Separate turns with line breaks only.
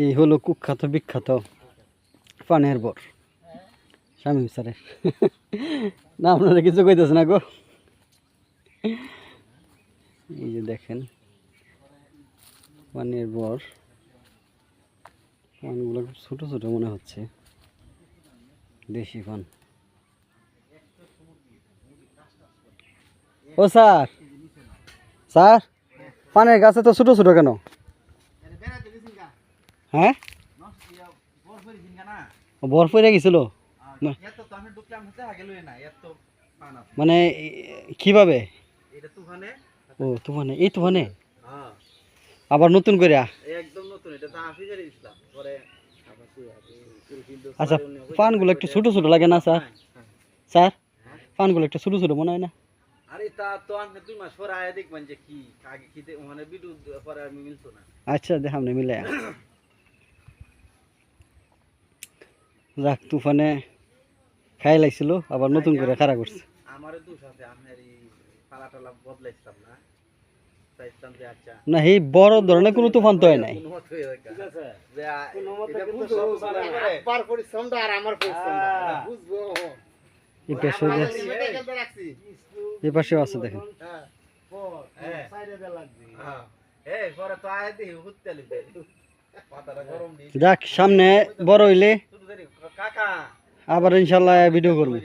এই হলো কুখ্যাত বিখ্যাত পানের বর শামীম স্যারের না আপনারা কিছু কইতেছে না গো। এই যে দেখেন পানের বর, পানগুলো খুব ছোট ছোট মনে হচ্ছে, দেশি পান। ও স্যার, স্যার পানের গাছে তো ছোট ছোট কেন? হ্যাঁ বর পড়ে গেছিল মানে কিভাবে? ও তুফানে, এই তুফানে আবার নতুন করে? আচ্ছা পানগুলো একটু ছোট ছোট লাগে না স্যার? স্যার পানগুলো একটু ছোট ছোট মনে হয় না? আচ্ছা দেখাম না মিলে যাক, তুফানে খাই লাগছিল আবার নতুন করে খাড়া করছে। না এই বড় ধরনের কোনো তুফান তো হয় নাই। এই পাশেও আছে দেখেন। যাক সামনে বড় হইলে আবার ইনশাল্লাহ ভিডিও করবো।